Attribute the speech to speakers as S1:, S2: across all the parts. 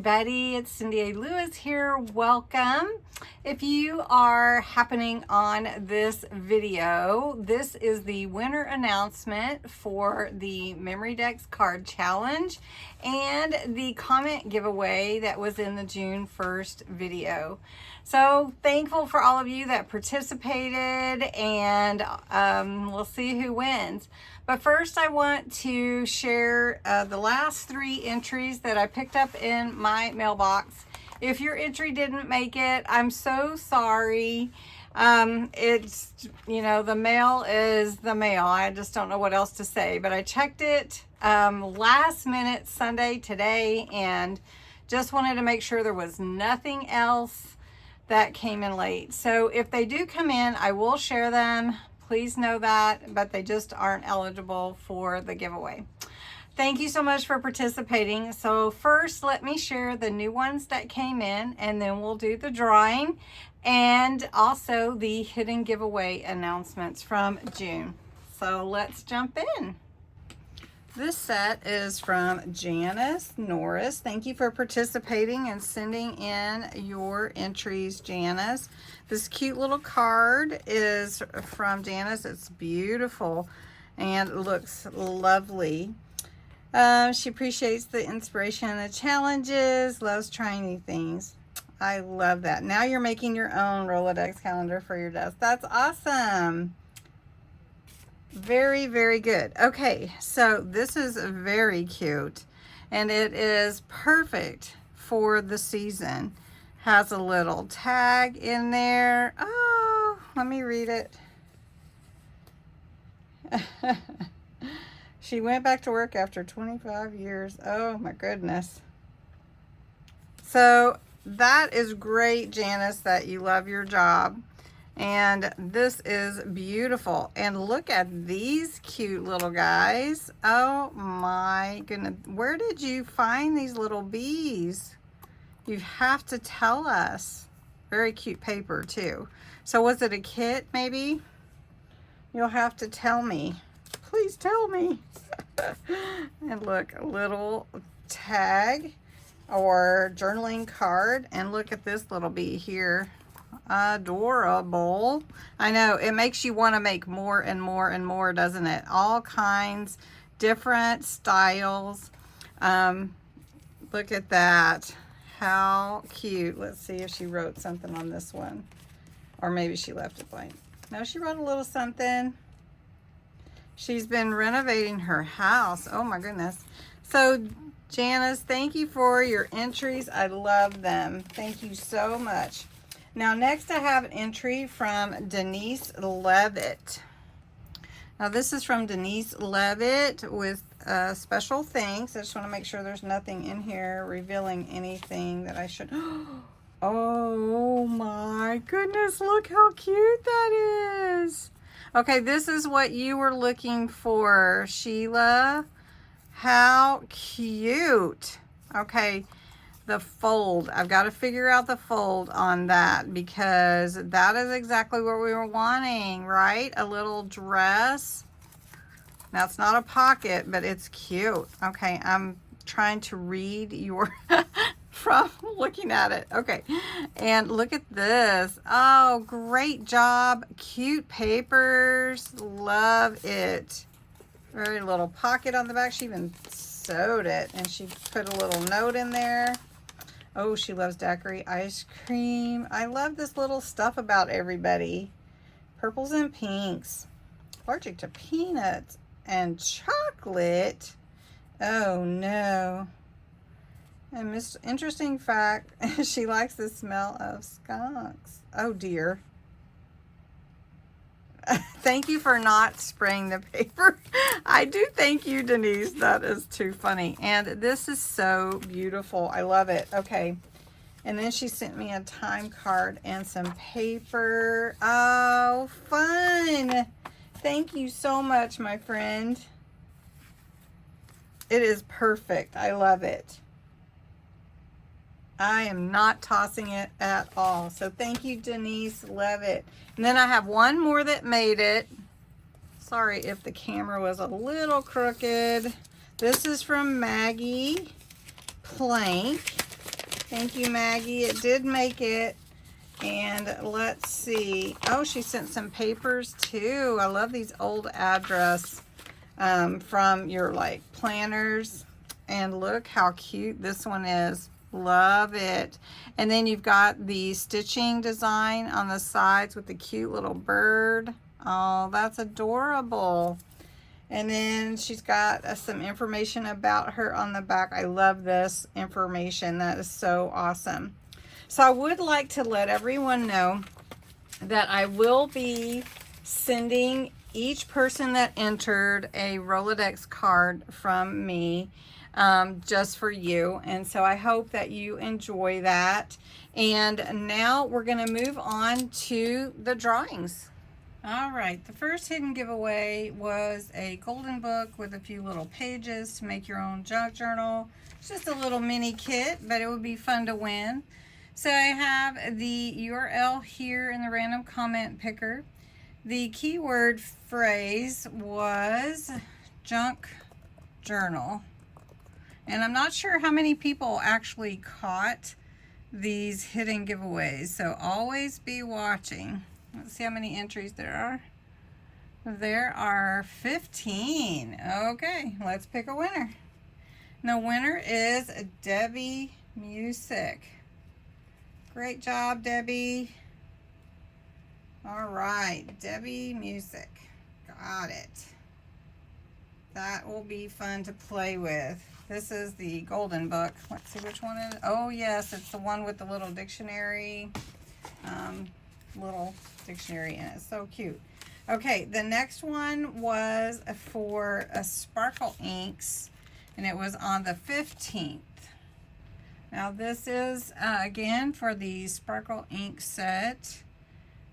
S1: everybody, it's Cindy A. Lewis here. Welcome. If you are happening on this video, this is the winner announcement for the Memory Dex Card Challenge and the comment giveaway that was in the June 1st video. So thankful for all of you that participated, and we'll see who wins. But first I want to share the last 3 entries that I picked up in my mailbox. If your entry didn't make it, I'm so sorry. It's, you know, the mail is the mail. I just don't know what else to say. But I checked it last minute Sunday today and just wanted to make sure there was nothing else that came in late. So if they do come in, I will share them. Please know that, but they just aren't eligible for the giveaway. Thank you so much for participating. So first, let me share the new ones that came in, and then we'll do the drawing and also the hidden giveaway announcements from June. So let's jump in. This set is from Janice Norris. Thank you for participating and sending in your entries, Janice. This cute little card is from Janice. It's beautiful and looks lovely. She appreciates the inspiration and the challenges, loves trying new things. I love that. Now you're making your own Rolodex calendar for your desk. That's awesome. Very, very good. Okay, so this is very cute, and it is perfect for the season. Has a little tag in there. Oh, let me read it. She went back to work after 25 years. Oh my goodness. So that is great, Janice, that you love your job. And this is beautiful. And look at these cute little guys. Oh my goodness. Where did you find these little bees? You have to tell us. Very cute paper too. So was it a kit maybe? You'll have to tell me. Please tell me. And look, a little tag or journaling card. And look at this little bee here. Adorable. I know, it makes you want to make more and more and more, doesn't it? All kinds, different styles. Look at that. How cute. Let's see if she wrote something on this one. Or maybe she left it blank. No, she wrote a little something. She's been renovating her house. Oh my goodness. So Janice, thank you for your entries. I love them. Thank you so much. Now next I have an entry from Denise Levitt. Now this is from Denise Levitt with special thanks. I just want to make sure there's nothing in here revealing anything that I should. Oh my goodness, look how cute that is. Okay, this is what you were looking for, Sheila. How cute. Okay. The fold, I've got to figure out the fold on that, because that is exactly what we were wanting, right? A little dress. Now it's not a pocket, but it's cute. Okay, I'm trying to read your from looking at it. Okay, and look at this. Oh, great job. Cute papers. Love it. Very little pocket on the back. She even sewed it, and she put a little note in there. Oh, she loves daiquiri ice cream. I love this little stuff about everybody. Purples and pinks. Allergic to peanuts and chocolate. Oh, no. And interesting fact, she likes the smell of skunks. Oh, dear. Thank you for not spraying the paper. I do thank you, Denise. That is too funny. And this is so beautiful. I love it. Okay. And then she sent me a time card and some paper. Oh, fun. Thank you so much, my friend. It is perfect. I love it. I am not tossing it at all. So thank you, Denise Levitt. And then I have one more that made it. Sorry if the camera was a little crooked. This is from Maggie Plank. Thank you, Maggie. It did make it. And let's see. Oh, she sent some papers too. I love these old address from your like planners. And look how cute this one is. Love it. And then you've got the stitching design on the sides with the cute little bird. Oh, that's adorable. And then she's got some information about her on the back. I love this information. That is so awesome. So I would like to let everyone know that I will be sending each person that entered a Rolodex card from me just for you. And so I hope that you enjoy that. And now we're going to move on to the drawings. All right, the first hidden giveaway was a golden book with a few little pages to make your own junk journal. It's just a little mini kit, but it would be fun to win. So I have the URL here in the random comment picker. The keyword phrase was junk journal. And I'm not sure how many people actually caught these hidden giveaways, so always be watching. Let's see how many entries there are. There are 15. Okay, let's pick a winner. And the winner is Debbie Music. Great job, Debbie. All right, Debbie Music. Got it. That will be fun to play with. This is the golden book. Let's see which one it is. Oh, yes, it's the one with the little dictionary. Little dictionary in it. So cute. Okay, the next one was for a Sparkle Inks, and it was on the 15th. Now this is again for the Sparkle Ink set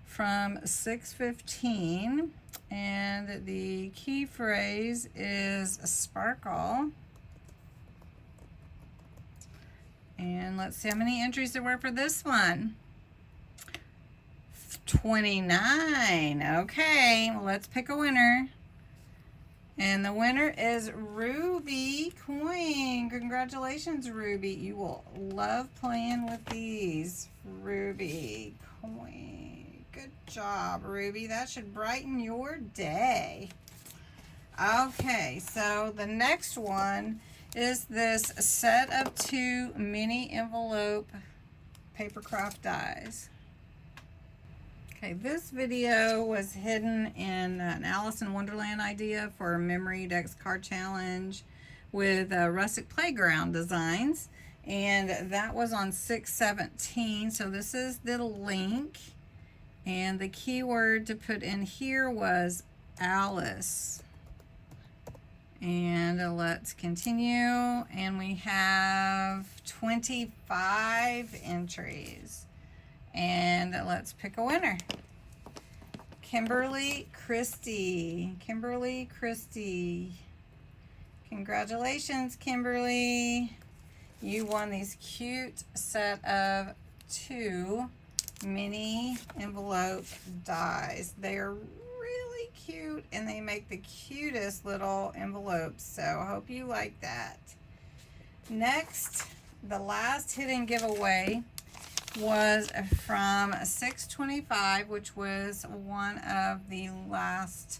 S1: from 6/15, and the key phrase is sparkle. And let's see how many entries there were for this one. 29. Okay, let's pick a winner. And the winner is Ruby Coin. Congratulations, Ruby. You will love playing with these. Ruby Coin. Good job, Ruby. That should brighten your day. Okay, so the next one is this set of 2 mini envelope paper craft dies. Okay, this video was hidden in an Alice in Wonderland idea for a Memory Dex Card Challenge with rustic playground designs, and that was on 6/17. So this is the link, and the keyword to put in here was Alice. And let's continue, and we have 25 entries. And let's pick a winner. Kimberly Christie. Kimberly Christie. Congratulations, Kimberly. You won these cute set of 2 mini envelope dies. They are really cute, and they make the cutest little envelopes. So I hope you like that. Next, the last hidden giveaway was from 6/25, which was one of the last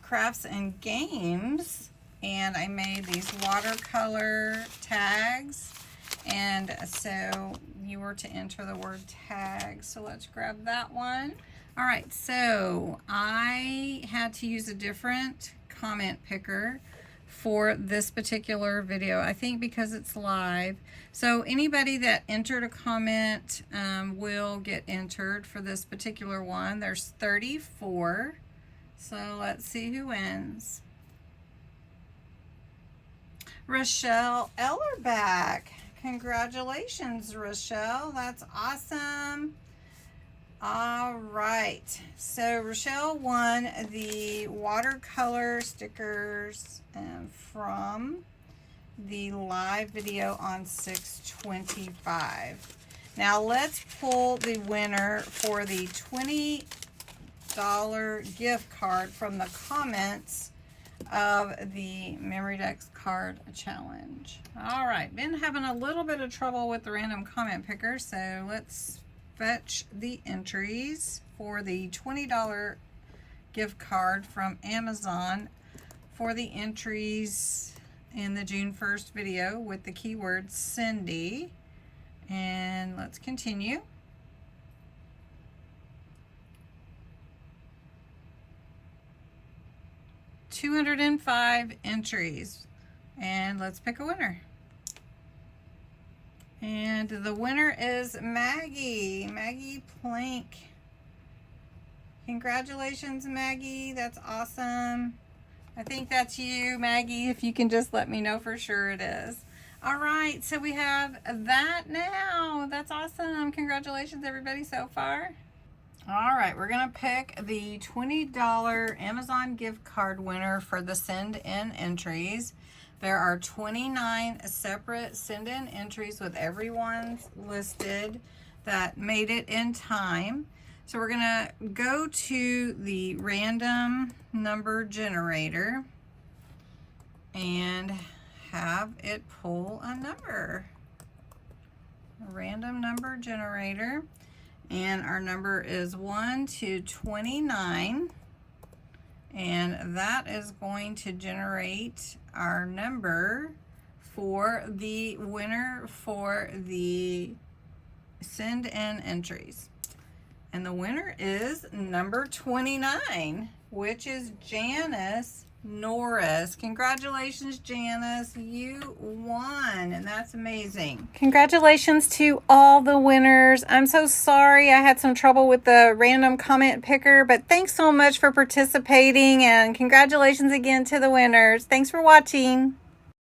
S1: crafts and games, and I made these watercolor tags, and so you were to enter the word tag. So let's grab that one. All right, so I had to use a different comment picker for this particular video, I think because it's live. So anybody that entered a comment will get entered for this particular one. There's 34. So let's see who wins. Rochelle Ellerback. Congratulations, Rochelle. That's awesome. All right. So Rochelle won the watercolor stickers from the live video on 6/25. Now let's pull the winner for the $20 gift card from the comments of the Memory Dex Card Challenge. All right, been having a little bit of trouble with the random comment picker, so let's fetch the entries for the $20 gift card from Amazon for the entries in the June 1st video with the keyword Cindy. And let's continue. $205 entries, and let's pick a winner. And the winner is Maggie Plank. Congratulations, Maggie. That's awesome. I think that's you, Maggie. If you can just let me know for sure, it is. All right, so we have that now. That's awesome. Congratulations, everybody, so far. All right, we're going to pick the $20 Amazon gift card winner for the send-in entries. There are 29 separate send-in entries with everyone's listed that made it in time. So we're going to go to the random number generator and have it pull a number. A random number generator. And our number is 1 to 29. And that is going to generate our number for the winner for the send-in entries. And the winner is number 29, which is Janice Norris. Congratulations, Janice. You won, and that's amazing. Congratulations to all the winners. I'm so sorry I had some trouble with the random comment picker, but thanks so much for participating, and congratulations again to the winners. Thanks for watching.